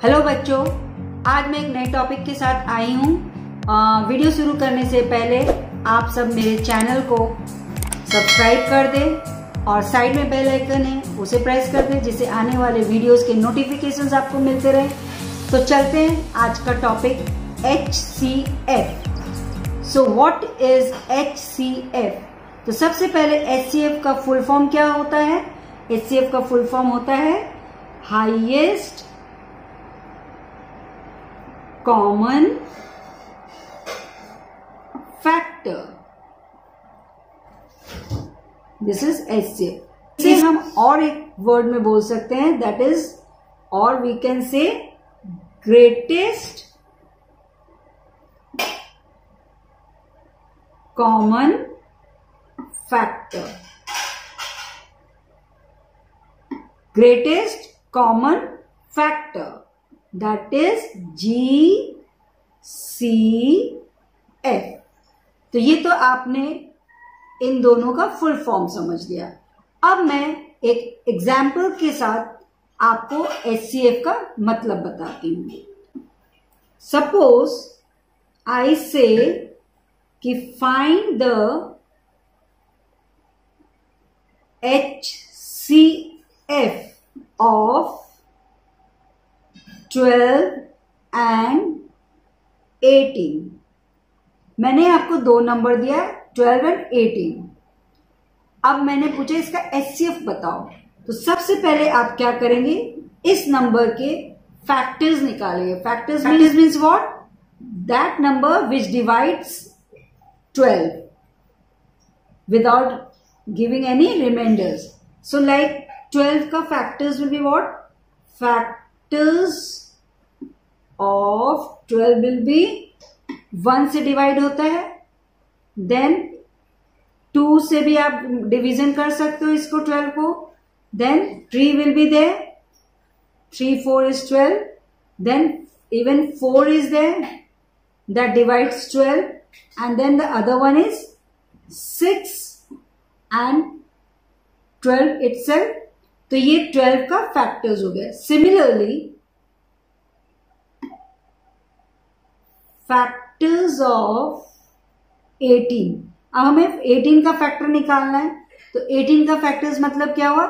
Hello बच्चों, आज मैं एक नए टॉपिक के साथ आई हूँ। वीडियो शुरू करने से पहले आप सब मेरे चैनल को सब्सक्राइब कर दें और साइड में बेल आइकन है उसे प्रेस कर दें, जिससे आने वाले वीडियोस के नोटिफिकेशंस आपको मिलते रहे। तो चलते हैं आज का topic HCF। So what is HCF? तो सबसे पहले HCF का फुल फॉर्म क्या होता है? HCF का फुल फॉर्म होता है highest common factor. This is HCF। इसे हम और एक वर्ड में बोल सकते हैं, दैट इज, और we can say greatest common factor. Greatest common factor, that is GCF। तो ये तो आपने इन दोनों का फुल फॉर्म समझ लिया। अब मैं एक एग्जाम्पल के साथ आपको HCF का मतलब बताती हूं। सपोज आई से कि find the HCF of 12 and 18। मैंने आपको दो नंबर दिया, 12 and 18। अब मैंने पूछा इसका HCF बताओ। तो सबसे पहले आप क्या करेंगे, इस नंबर के फैक्टर्स निकालेंगे। Factors means what? That number which divides 12 without giving any remainders. So like 12 का factors will be what? Factors of 12 will be 1 से डिवाइड होता है, देन 2 से भी आप डिवीजन कर सकते हो इसको 12 को, then 3 will be there, 3 4 is 12, then even 4 is there that divides 12, and then the other one is 6 and 12 itself। तो ये 12 का फैक्टर्स हो गया। Similarly factors of 18। अब हमें 18 का फैक्टर निकालना है। तो 18 का फैक्टर्स मतलब क्या हुआ?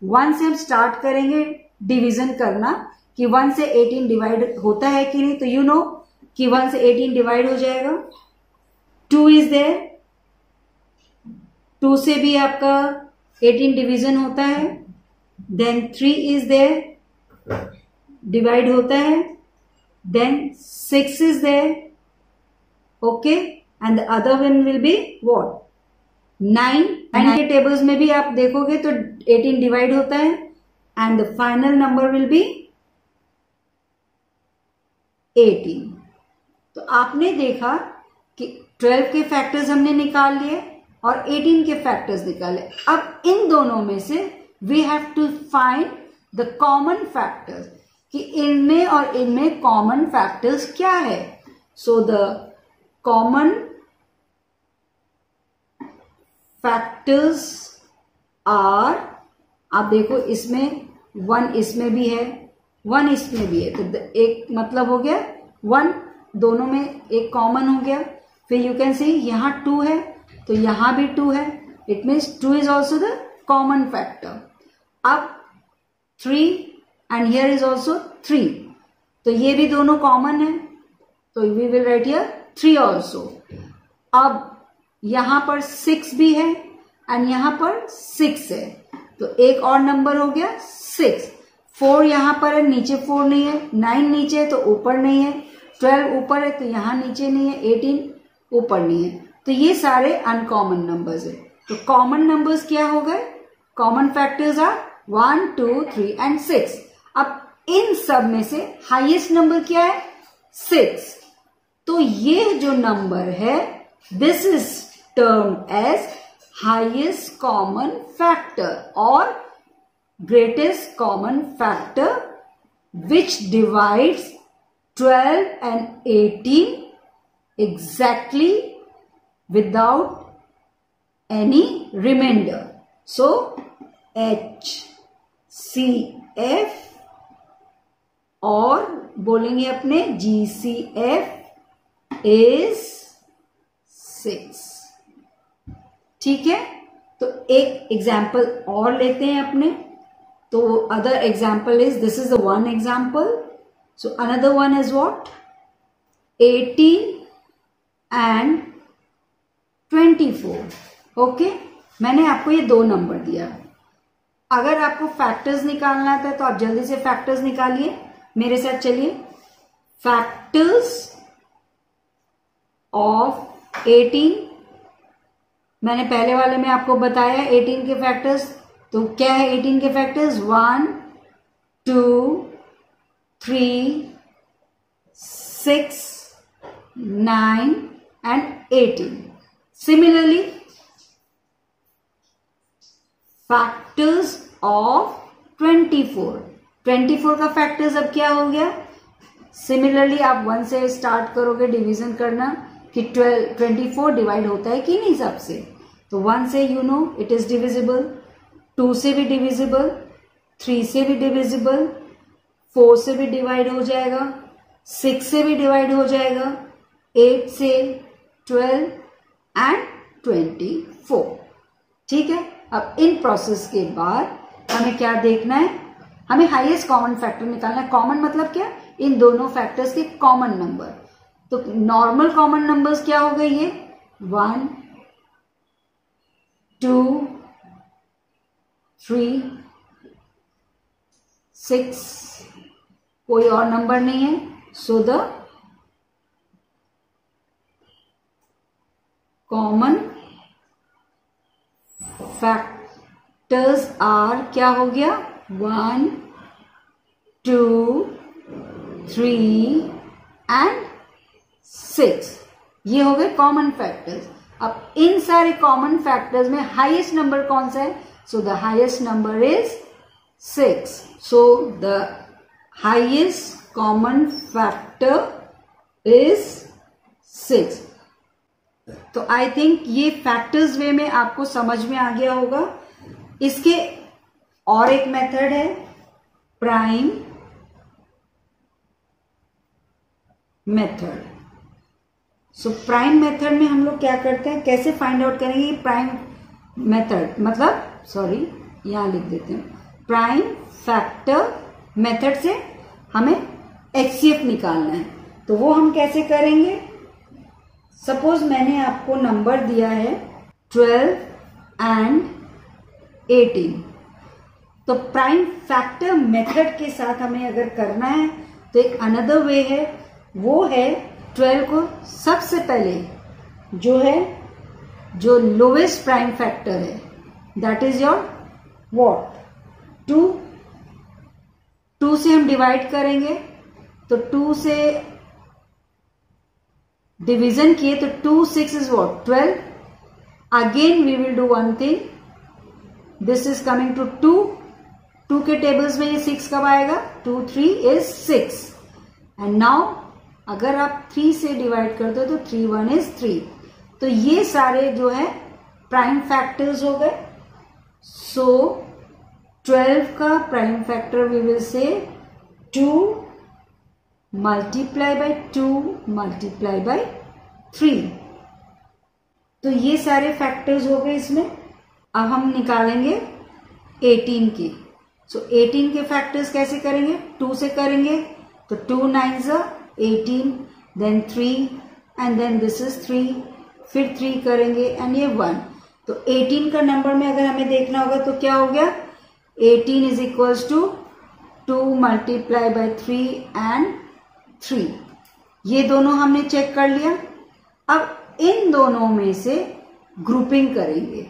1 से हम स्टार्ट करेंगे डिवीजन करना कि 1 से 18 डिवाइड होता है कि नहीं। तो यू नो कि 1 से 18 डिवाइड हो जाएगा। 2 इज देयर, 2 से भी आपका 18 डिवीजन होता है। देन 3 इज देयर, डिवाइड होता है। Then 6 is there, okay, and the other one will be what? 9 के टेबल्स में भी आप देखोगे तो 18 डिवाइड होता है, and the final number will be 18। तो आपने देखा कि 12 के फैक्टर्स हमने निकाल लिए और 18 के फैक्टर्स निकाले। अब इन दोनों में से we have to find the common factors कि इनमें और इनमें कॉमन फैक्टर्स क्या है। So the common factors are, आप देखो इसमें 1 इसमें भी है, 1 इसमें भी है, तो एक मतलब हो गया 1, दोनों में एक कॉमन हो गया। फिर यू कैन सी यहां 2 है तो यहां भी 2 है, it means 2 is also the common factor. अब 3 and here is also 3, तो ये भी दोनों कॉमन है, तो we will write here 3 also। अब यहां पर 6 भी है and यहां पर 6 है, तो एक और नंबर हो गया 6। 4 यहां पर है, नीचे 4 नहीं है, 9 नीचे है तो ऊपर नहीं है, 12 ऊपर है तो यहां नीचे नहीं है, 18 ऊपर नहीं है। तो ये सारे अनकॉमन नंबर्स है। तो कॉमन नंबर्स क्या हो गए? Common factors are 1 2 3 and 6। अब इन सब में से हाईएस्ट नंबर क्या है? 6। तो ये जो नंबर है, this is termed as highest common factor और greatest common factor which divides 12 and 18 exactly without any remainder। So HCF और बोलेंगे अपने GCF इज 6। ठीक है, तो एक एग्जाम्पल और लेते हैं अपने। तो other example is, this is the one example, so another one is what, 18 and 24। Okay, मैंने आपको ये दो नंबर दिया। अगर आपको फैक्टर्स निकालना था तो आप जल्दी से फैक्टर्स निकालिए, मेरे साथ चलिए। फैक्टर्स ऑफ 18, मैंने पहले वाले में आपको बताया 18 के फैक्टर्स। तो क्या है 18 के factors? 1 2 3 6 9 and 18। Similarly factors of 24, 24 का फैक्टर्स अब क्या हो गया? सिमिलरली आप 1 से स्टार्ट करोगे डिवीजन करना कि 24 डिवाइड होता है कि नहीं सबसे। तो 1 से you know it is divisible, 2 से भी डिविजिबल, 3 से भी डिविजिबल, 4 से भी डिवाइड हो जाएगा, 6 से भी डिवाइड हो जाएगा, 8 से, 12 एंड 24। ठीक है, अब इन प्रोसेस के बाद हमें क्या देखना है? हमें हाईएस्ट कॉमन फैक्टर निकालना है। कॉमन मतलब क्या? इन दोनों फैक्टर्स के कॉमन नंबर। तो नॉर्मल कॉमन नंबर्स क्या हो गए? ये 1 2 3 6, कोई और नंबर नहीं है। So the common factors are, क्या हो गया? 1 2 3 एंड 6। ये हो गए कॉमन फैक्टर्स। अब इन सारे कॉमन फैक्टर्स में हाईएस्ट नंबर कौन सा है? So the highest number is 6। So the highest common factor is 6। तो आई थिंक ये फैक्टर्स वे में आपको समझ में आ गया होगा। इसके और एक मेथड है prime method. So prime method में हम लोग क्या करते हैं, कैसे फाइंड आउट करेंगे? प्राइम मेथड मतलब, सॉरी यहां लिख देते हैं, प्राइम फैक्टर मेथड से हमें HCF निकालना है। तो वो हम कैसे करेंगे? सपोज मैंने आपको नंबर दिया है 12 एंड 18। तो प्राइम फैक्टर मेथड के साथ हमें अगर करना है तो एक अनदर वे है, वो है 12 को सबसे पहले जो लोवेस्ट प्राइम फैक्टर है, दैट इज योर व्हाट, 2 से हम डिवाइड करेंगे। तो 2 से डिवीजन किए तो 2 6 is what, 12। Again we will do one thing, this is coming to 2 के टेबल्स में ये 6 कब आएगा? 2 3 इज 6। एंड नाउ अगर आप 3 से डिवाइड करते हो तो 3 1 इज 3। तो ये सारे जो है प्राइम फैक्टर्स हो गए। सो 12 का prime factor we will say 2 multiply by 2 multiply by 3। तो ये सारे फैक्टर्स हो गए इसमें। अब हम निकालेंगे 18 की। सो 18 के फैक्टर्स कैसे करेंगे? 2 से करेंगे तो 2 9s are 18, then 3 and then this is 3, फिर 3 करेंगे एंड ये 1। तो 18 का नंबर में अगर हमें देखना होगा तो क्या हो गया? 18 is equals to 2 multiply by 3 and 3। ये दोनों हमने चेक कर लिया। अब इन दोनों में से ग्रुपिंग करेंगे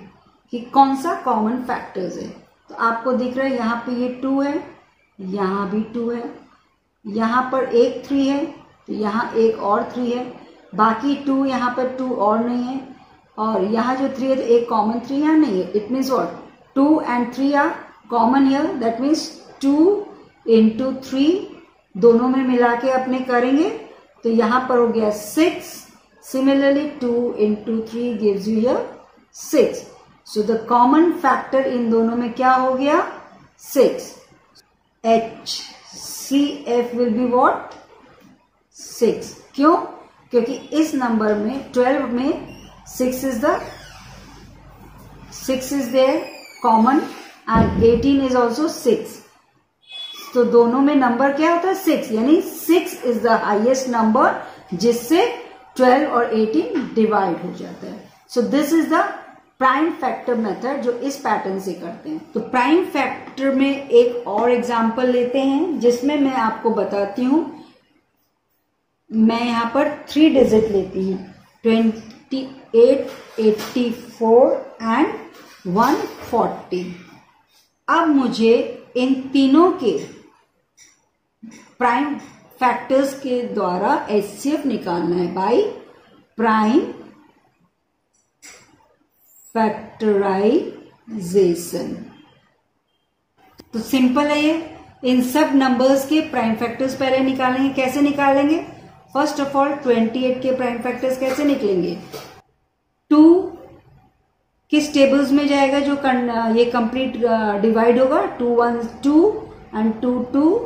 कि कौन सा कॉमन फैक्टर्स है। तो आपको दिख रहा है यहां पे ये 2 है, यहां भी 2 है, यहां पर एक 3 है, तो यहां एक और 3 है, बाकी 2 यहां पर 2 और नहीं है, और यहां जो 3 है तो एक कॉमन 3 यहां नहीं है। It means what, 2 and 3 are common here, that means 2 into 3 दोनों में मिला के अपने करेंगे तो यहां पर हो गया 6। Similarly 2 into 3 gives you here 6. So the common factor इन दोनों में क्या हो गया? 6. HCF will be what 6. क्यों? क्योंकि इस नंबर में 12 में 6 is there common and 18 is also 6. तो दोनों में नंबर क्या होता है 6, यानी 6 इज द हाईएस्ट नंबर जिससे 12 और 18 डिवाइड हो जाता है. So this is the prime factor method जो इस पैटर्न से करते हैं. तो प्राइम फैक्टर में एक और एग्जांपल लेते हैं जिसमें मैं आपको बताती हूं. मैं यहां पर 3 डिजिट लेती हूं 28, 84 एंड 140. अब मुझे इन तीनों के प्राइम फैक्टर्स के द्वारा HCF निकालना है बाय प्राइम फैक्टराइजेशन. तो सिंपल है ये. इन सब नंबर्स के प्राइम फैक्टर्स पहले निकालेंगे. कैसे निकालेंगे? फर्स्ट ऑफ ऑल 28 के प्राइम फैक्टर्स कैसे निकलेंगे? 2 किस टेबल्स में जाएगा जो ये कंप्लीट डिवाइड होगा? 2 1 2 एंड 2 2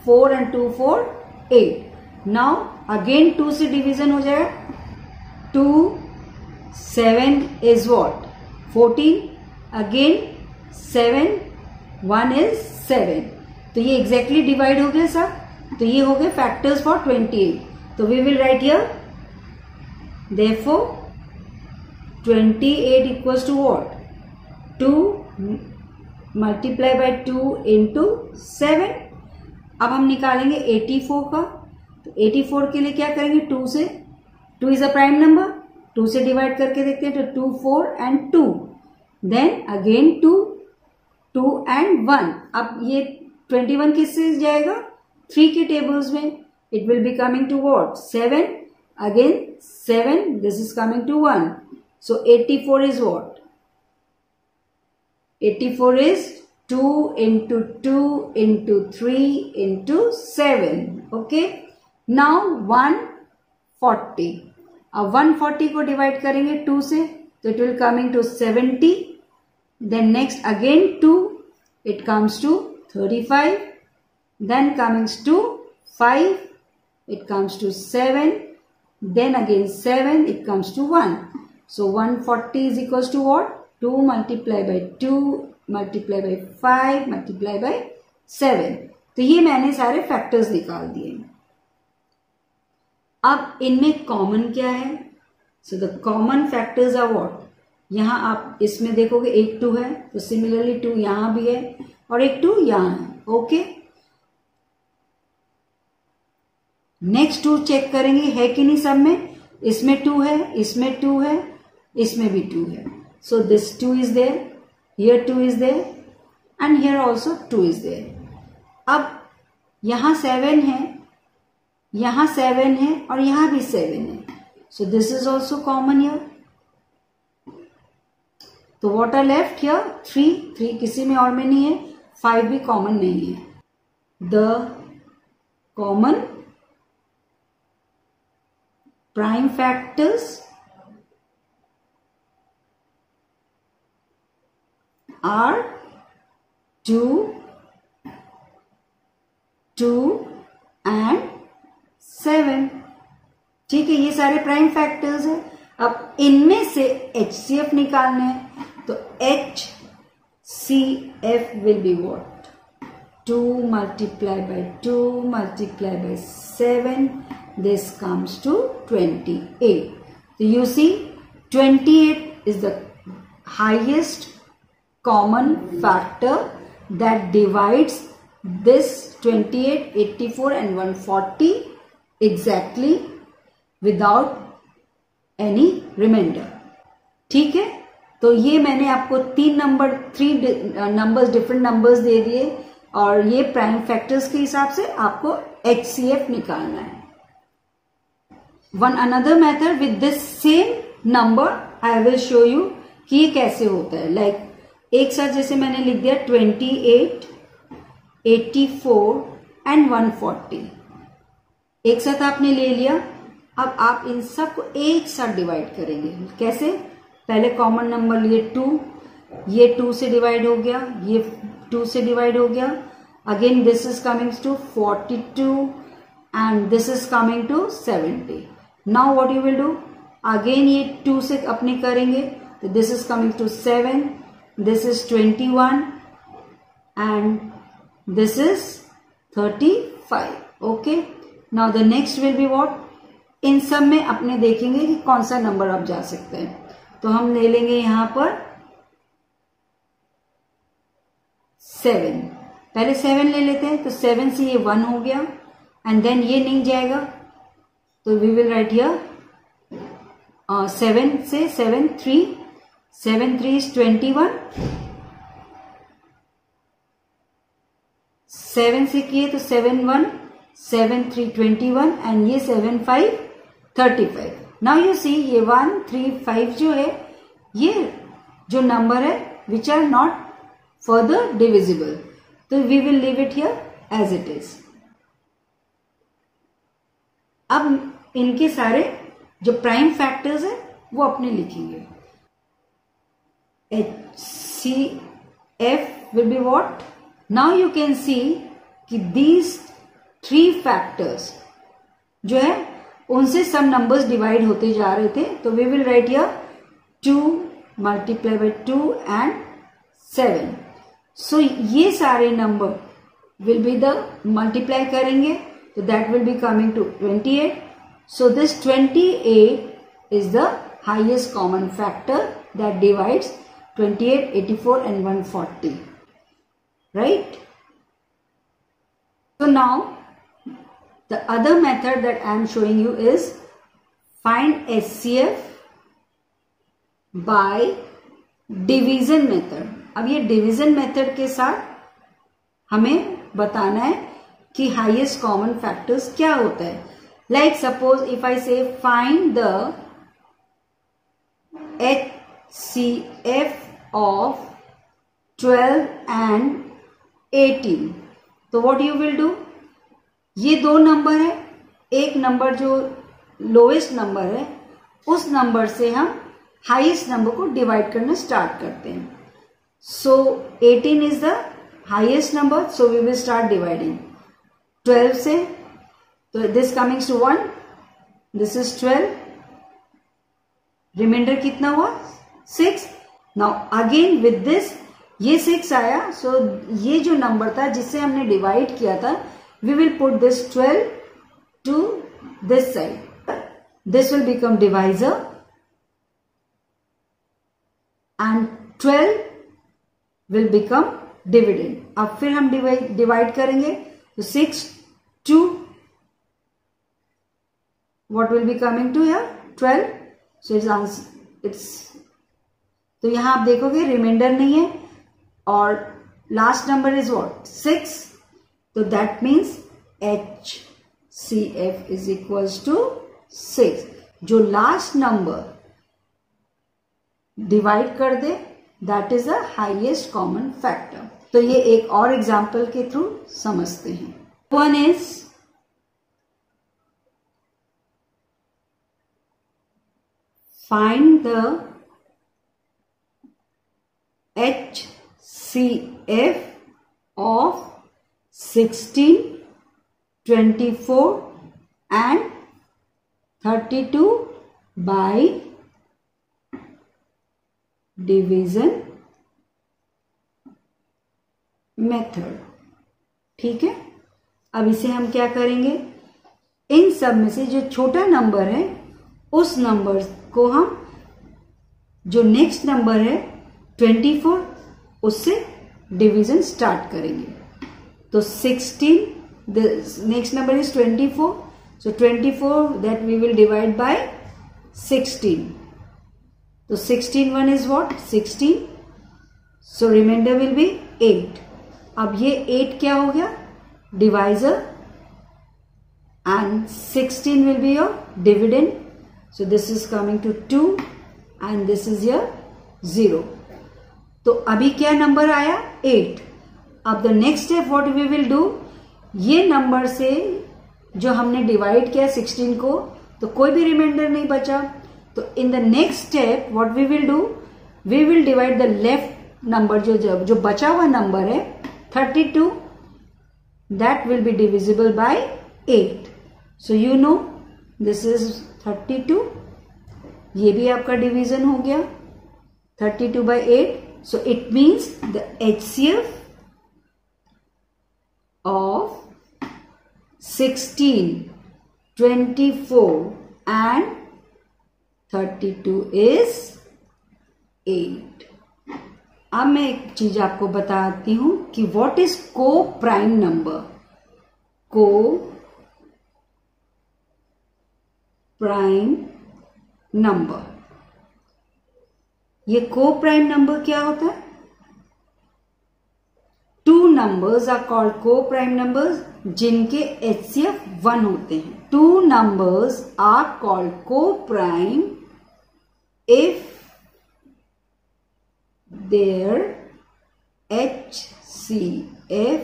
4 एंड 2 4 8. नाउ अगेन 2 से डिवीजन हो जाएगा. 2 7 इज व्हाट 14. Again 7 1 is 7. तो ये एग्जैक्टली डिवाइड हो गया सब. तो ये हो गए फैक्टर्स फॉर 28. तो we will write here therefore 28 equals to what? 2 multiply by 2 into 7. अब हम निकालेंगे 84 का. तो 84 के लिए क्या करेंगे? 2 से. 2 इज अ प्राइम नंबर. 2 से डिवाइड करके देखते हैं. तो 2 4 एंड 2. Then again 2 2 and 1. अब ये 21 किससे जाएगा? 3 के टेबल्स में. It will be coming to what 7. Again 7. This is coming to 1. So 84 is what? 84 is 2 into 2 into 3 into 7. Okay. Now 140. अब 140 को डिवाइड करेंगे 2 से. तो it will coming to 70. Then next again 2. It comes to 35. Then comes to 5. It comes to 7. Then again 7. It comes to 1. So 140 is equals to what? 2 multiply by 2 multiply by 5 multiply by 7. तो ये मैंने सारे factors निकाल दिए. अब इनमें common क्या है? So the common factors are what? यहां आप इसमें देखोगे एक 2 है. तो सिमिलरली 2 यहां भी है और एक 2 यहां है. ओके. नेक्स्ट 2 चेक करेंगे है कि नहीं सब में. इसमें 2 है, इसमें 2 है, इसमें भी 2 है. So this 2 is there, here 2 is there and here also 2 is there. अब यहां 7 है, यहां 7 है और यहां भी 7 है. So this is also common here. तो व्हाट आर लेफ्ट हियर? 3 किसी में और में नहीं है. 5 भी कॉमन नहीं है. The common prime factors are 2, 2 and 7. ठीक है. ये सारे प्राइम फैक्टर्स हैं. अब इनमें से HCF निकालना है. तो HCF will be what? 2 multiply by 2 multiply by 7. This comes to 28. So you see 28 is the highest common factor that divides this 28, 84 and 140 exactly without any remainder. ठीक है. तो ये मैंने आपको 3 नंबर्स डिफरेंट नंबर्स दे दिए और ये prime factors के हिसाब से आपको HCF निकालना है. One another method with this same number I will show you कि ये कैसे होता है. Like एक साथ जैसे मैंने लिख दिया 28, 84 and 140 एक साथ आपने ले लिया. अब आप इन सब को एक साथ डिवाइड करेंगे. कैसे? पहले कॉमन नंबर लिए 2. ये 2 से डिवाइड हो गया, ये 2 से डिवाइड हो गया. Again this is coming to 42 and this is coming to 70. Now what you will do, again ये 2 से अपने करेंगे तो this is coming to 7, this is 21 and this is 35. Okay, now the next will be what, इन सब में अपने देखेंगे कि कौन सा नंबर आप जा सकते हैं. तो हम ले लेंगे यहां पर 7, पहले 7 ले लेते हैं. तो 7 से ये 1 हो गया एंड देन ये नहीं जाएगा तो वी विल राइट हियर 7 से 7 3 is 21, 7 से किए तो 7 1 7 3 21 एंड ये 7 5 35. नाउ यू सी ये 1 3 5 जो है ये जो नंबर है which are not further divisible, तो we will leave it here as it is. अब इनके सारे जो प्राइम फैक्टर्स है वो अपने लिखेंगे. HCF will be what? Now you can see कि these 3 factors जो है उनसे सब नंबर्स डिवाइड होते जा रहे थे. तो we will write here 2 multiply by 2 and 7. So ये सारे number will be the multiply करेंगे तो that will be coming to 28. So this 28 is the highest common factor that divides 28, 84 and 140. Right? So now the other method that I am showing you is find HCF by division method. अब ये division method के साथ हमें बताना है कि highest common factors क्या होता है. Like suppose if I say find the HCF of 12 and 18. तो what you will do, ये 2 नंबर है, एक नंबर जो लोएस्ट नंबर है उस नंबर से हम हाईएस्ट नंबर को डिवाइड करना स्टार्ट करते हैं. So 18 is the highest number, so we will start dividing 12 से. तो this comings to 1, this is 12, remainder कितना हुआ 6. नाउ अगेन विद दिस ये 6 आया, सो ये जो नंबर था जिससे हमने डिवाइड किया था we will put this 12 to this side. This will become divisor and 12 will become dividend. अब फिर हम डिवाइड करेंगे तो 6 2 what will be coming to here 12. So it's तो यहां आप देखोगे रिमाइंडर नहीं है और लास्ट नंबर इज व्हाट 6. तो that means HCF is equals to 6. जो लास्ट नंबर डिवाइड कर दे that is the highest common factor. तो ये एक और एग्जाम्पल के थ्रू समझते हैं. One is find the HCF of 16, 24 and 32 by division method. ठीक है, अब इसे हम क्या करेंगे, इन सब में से जो छोटा नंबर है उस नंबर को हम जो नेक्स्ट नंबर है 24 उससे डिवीजन स्टार्ट करेंगे. तो 16, the next number is 24, so 24 that we will divide by 16. So 16 1 is what 16, so remainder will be 8. अब ये 8 क्या हो गया divisor and 16 will be your dividend. So this is coming to 2 and this is your 0. तो अभी क्या number आया 8. अब the next step what we will do, ये नंबर से जो हमने डिवाइड किया 16 को तो कोई भी रिमाइंडर नहीं बचा. तो in the next step what we will do, we will divide the left number जो बचा हुआ नंबर है 32 that will be divisible by 8. So you know this is 32. ये भी आपका डिवीजन हो गया 32 by 8. So it means the HCF of 16, 24 and 32 is 8. अब मैं एक चीज आपको बताती हूं कि व्हाट इज को प्राइम नंबर. को प्राइम नंबर, ये को प्राइम नंबर क्या होता है? टू नंबर्स आर कॉल्ड को प्राइम नंबर्स जिनके HCF 1 होते हैं. टू नंबर्स आर कॉल्ड को prime if their HCF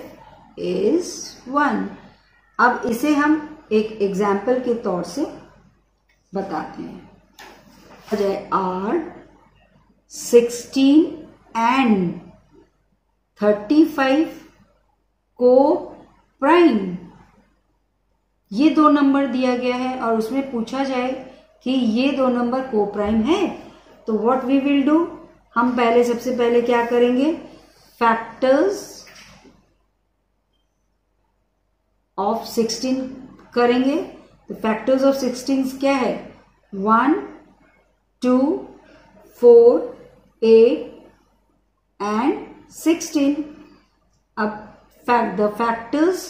is 1. अब इसे हम एक एग्जाम्पल के तौर से बताते हैं. R 16 and 35 को प्राइम, ये दो नंबर दिया गया है और उसमें पूछा जाए कि ये दो नंबर को प्राइम है, तो व्हाट वी विल डू, हम पहले सबसे पहले क्या करेंगे, फैक्टर्स ऑफ 16 करेंगे. तो फैक्टर्स ऑफ 16 क्या है? 1, 2, 4, 8 एंड 16. अब द फैक्टर्स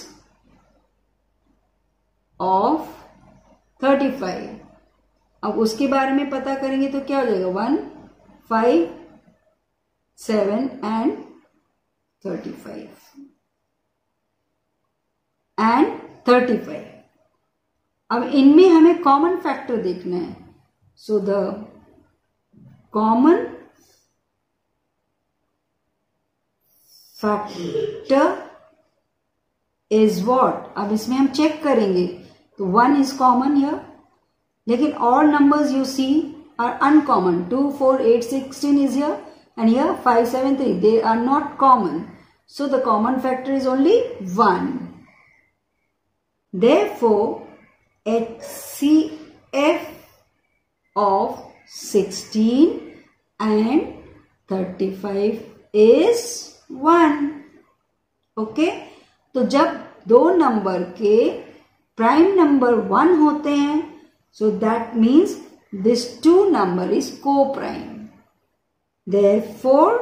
ऑफ 35, अब उसके बारे में पता करेंगे तो क्या हो जाएगा, 1, 5, 7 and 35 and 35. अब इनमें हमें कॉमन फैक्टर देखना है. So the common factor is what. अब इसमें हम चेक करेंगे तो 1 इज कॉमन हियर, लेकिन all numbers you see are uncommon. 2, 4, 8, 16 is here and here 5, 7, 3. They are not common. So the common factor is only 1. Therefore, HCF of 16 and 35 is 1. Okay? तो जब दो number के prime number 1 होते हैं, so that means this two number is co-prime. Therefore,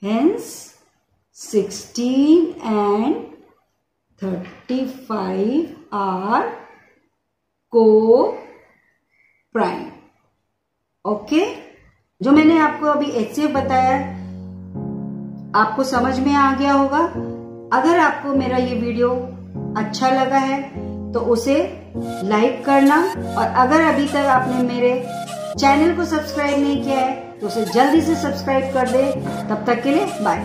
hence 16 and 35 are co-prime. Okay? जो मैंने आपको अभी HCF बताया आपको समझ में आ गया होगा. अगर आपको मेरा ये वीडियो अच्छा लगा है तो उसे लाइक करना, और अगर अभी तक आपने मेरे चैनल को सब्सक्राइब नहीं किया है तो उसे जल्दी से सब्सक्राइब कर दे. तब तक के लिए बाय.